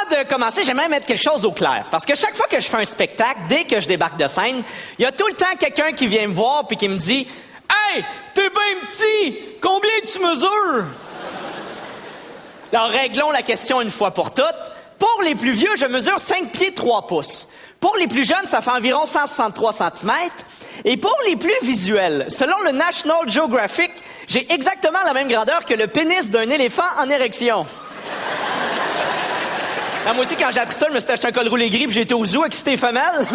de commencer, j'aimerais mettre quelque chose au clair. Parce que chaque fois que je fais un spectacle, dès que je débarque de scène, il y a tout le temps quelqu'un qui vient me voir puis qui me dit « Hey, t'es bien petit! Combien tu mesures? » Alors, réglons la question une fois pour toutes. Pour les plus vieux, je mesure 5 pieds 3 pouces. Pour les plus jeunes, ça fait environ 163 cm. Et pour les plus visuels, selon le National Geographic, j'ai exactement la même grandeur que le pénis d'un éléphant en érection. Ah, moi aussi, quand j'ai appris ça, je me suis acheté un col roulé gris puis j'ai été au zoo excité femelle.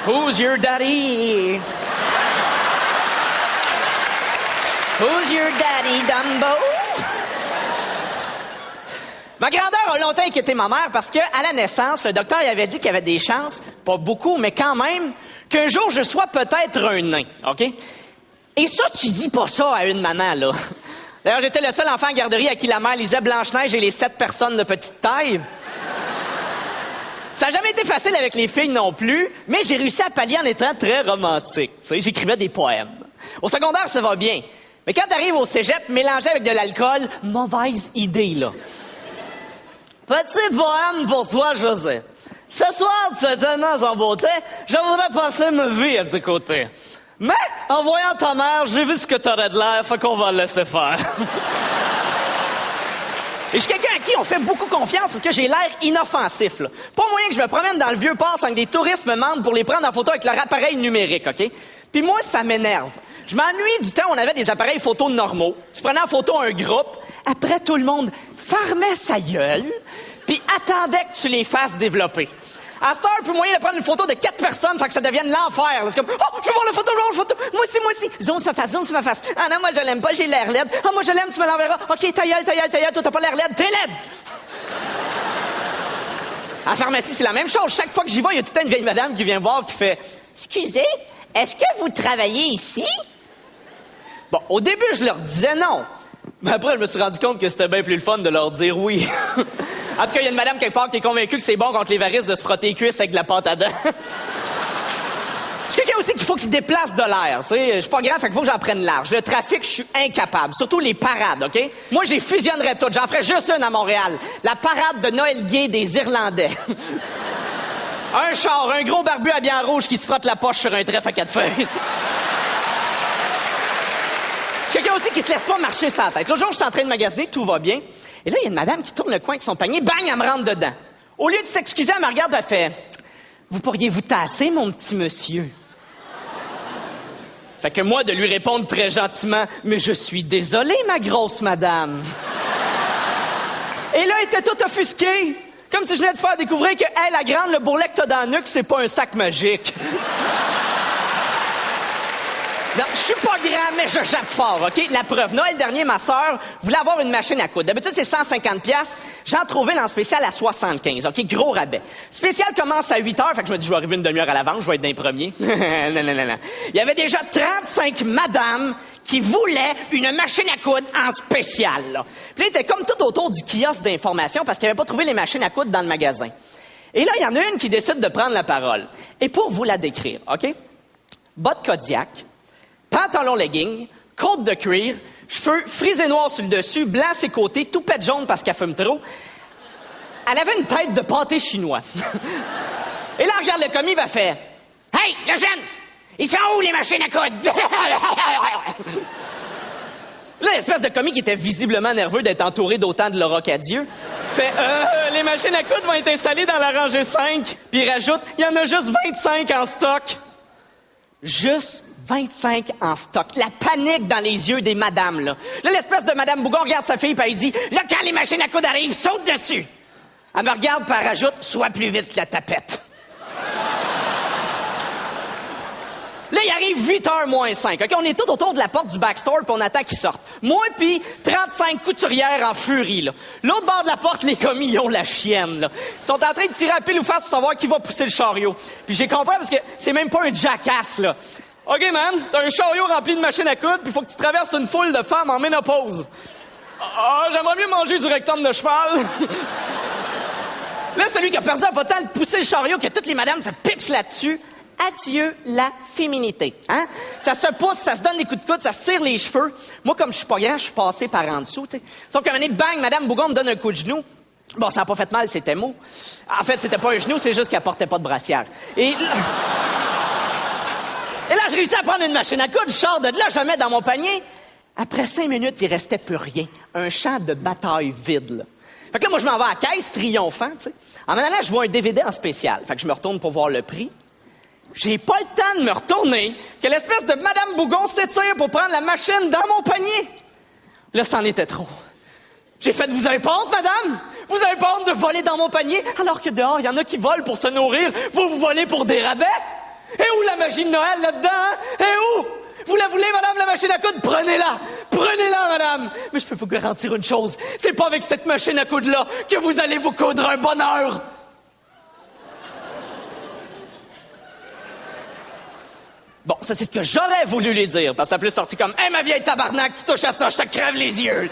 Who's your daddy? Who's your daddy, Dumbo? Ma grandeur a longtemps inquiété ma mère parce que à la naissance, le docteur il avait dit qu'il y avait des chances, pas beaucoup, mais quand même, qu'un jour je sois peut-être un nain, OK? Et ça, tu dis pas ça à une maman, là. D'ailleurs, j'étais le seul enfant en garderie à qui la mère lisait Blanche-Neige et les 7 personnes de petite taille. Ça n'a jamais été facile avec les filles non plus, mais j'ai réussi à pallier en étant très romantique. Tu sais, j'écrivais des poèmes. Au secondaire, ça va bien. Mais quand t'arrives au cégep, mélangé avec de l'alcool, mauvaise idée, là. Petit poème pour toi, José. Ce soir, tu es tellement en beauté, je voudrais passer ma vie à tes côtés. Mais, en voyant ta mère, j'ai vu ce que t'aurais de l'air, fait qu'on va le laisser faire. Et je suis quelqu'un à qui on fait beaucoup confiance parce que j'ai l'air inoffensif, là. Pas moyen que je me promène dans le vieux port sans que des touristes me demandent pour les prendre en photo avec leur appareil numérique, OK? Puis moi, ça m'énerve. Je m'ennuie du temps où on avait des appareils photos normaux. Tu prenais en photo un groupe, après tout le monde fermait sa gueule, puis attendait que tu les fasses développer. À cette heure, plus moyen de prendre une photo de 4 personnes sans que ça devienne l'enfer. C'est comme, oh, je veux voir la photo, je veux voir la photo. Moi aussi. Zoom sur ma face. Ah non, moi, je l'aime pas, j'ai l'air laide. Ah, moi, je l'aime, tu me l'enverras. OK, ta gueule, toi, t'as pas l'air laide, t'es laide. À la pharmacie, c'est la même chose. Chaque fois que j'y vais, il y a tout le temps une vieille madame qui vient me voir qui fait, excusez, est-ce que vous travaillez ici? Bon, au début, je leur disais non. Mais après, je me suis rendu compte que c'était bien plus le fun de leur dire oui. En tout cas, il y a une madame quelque part qui est convaincue que c'est bon contre les varices de se frotter les cuisses avec de la pâte à dents. Je suis quelqu'un aussi qu'il faut qu'il déplace de l'air, tu sais. Je suis pas grand, fait qu'il faut que j'en prenne large. Le trafic, je suis incapable. Surtout les parades, OK? Moi, j'y fusionnerais toutes. J'en ferais juste une à Montréal. La parade de Noël gay des Irlandais. Un char, un gros barbu habillé en rouge qui se frotte la poche sur un trèfle à 4 feuilles. Quelqu'un aussi qui se laisse pas marcher sa tête. L'autre jour, je suis en train de magasiner, tout va bien. Et là, il y a une madame qui tourne le coin avec son panier, bang, elle me rentre dedans. Au lieu de s'excuser, elle me regarde, elle fait « Vous pourriez vous tasser, mon petit monsieur? » Fait que moi, de lui répondre très gentiment « Mais je suis désolé, ma grosse madame. » Et là, elle était toute offusquée. Comme si je venais de faire découvrir que, hey, la grande, le bourrelet que t'as dans la nuque, c'est pas un sac magique. Non, je suis pas grand, mais je jappe fort, OK? La preuve, Noël dernier, ma sœur voulait avoir une machine à coudre. D'habitude, c'est 150$. J'en trouvais dans le spécial à 75$, OK? Gros rabais. Spécial commence à 8h, fait que je me dis, je vais arriver une demi-heure à l'avance, je vais être d'un premier. Non. Il y avait déjà 35 madames qui voulaient une machine à coudre en spécial, là. Puis là, ils étaient comme tout autour du kiosque d'information parce qu'ils n'avaient pas trouvé les machines à coudre dans le magasin. Et là, il y en a une qui décide de prendre la parole. Et pour vous la décrire, OK? Bottes Kodiak, pantalon legging, côte de cuir, cheveux frisés noirs sur le dessus, blanc à ses côtés, tout pète jaune parce qu'elle fume trop. Elle avait une tête de pâté chinois. Et là, elle regarde le commis, elle fait « Hey, le jeune! Ils sont où les machines à coudre? » Là, l'espèce de commis qui était visiblement nerveux d'être entouré d'autant de l'orocadieux fait « Les machines à coudre vont être installées dans la rangée 5. » Puis il rajoute « Il y en a juste 25 en stock. » Juste 25 en stock. La panique dans les yeux des madames, là. Là, l'espèce de madame Bougon regarde sa fille et elle dit « Là, quand les machines à coudre arrivent, saute dessus! » Elle me regarde et elle rajoute « Sois plus vite que la tapette. » Là, il arrive 8h moins 5. OK? On est tout autour de la porte du backstore puis on attend qu'ils sortent. Moi puis 35 couturières en furie, là. L'autre bord de la porte, les commis, ils ont la chienne, là. Ils sont en train de tirer à pile ou face pour savoir qui va pousser le chariot. Puis j'ai compris parce que c'est même pas un jackass, là. OK, man, t'as un chariot rempli de machines à coudre puis il faut que tu traverses une foule de femmes en ménopause. Ah, j'aimerais mieux manger du rectum de cheval. Là, celui qui a perdu a pas tant de pousser le chariot que toutes les madames se pitchent là-dessus. Adieu la féminité, hein? Ça se pousse, ça se donne des coups de coude, ça se tire les cheveux. Moi, comme je suis pas grand, je suis passé par en dessous, tu sais. Sauf qu'à un moment donné, bang, madame Bougon me donne un coup de genou. Bon, ça n'a pas fait mal, c'était mou. En fait, c'était pas un genou, c'est juste qu'elle portait pas de brassière. Et là, je réussis à prendre une machine à coudre, je sors de là, je la mets dans mon panier. Après 5 minutes, il restait plus rien. Un champ de bataille vide, là. Fait que là, moi, je m'en vais à la caisse, triomphant, tu sais. En m'en allant, je vois un DVD en spécial. Fait que je me retourne pour voir le prix. J'ai pas le temps de me retourner que l'espèce de Madame Bougon s'étire pour prendre la machine dans mon panier. Là, c'en était trop. J'ai fait, vous avez pas honte, madame? Vous avez pas honte de voler dans mon panier? Alors que dehors, il y en a qui volent pour se nourrir. Vous volez pour des rabais? Et où la magie de Noël là-dedans, hein? Et où? Vous la voulez, madame, la machine à coudre? Prenez-la! Prenez-la, madame! Mais je peux vous garantir une chose. C'est pas avec cette machine à coudre-là que vous allez vous coudre un bonheur! Bon, ça, c'est ce que j'aurais voulu lui dire, parce que ça a plus sorti comme « Hey, ma vieille tabarnak, tu touches à ça, je te crève les yeux! »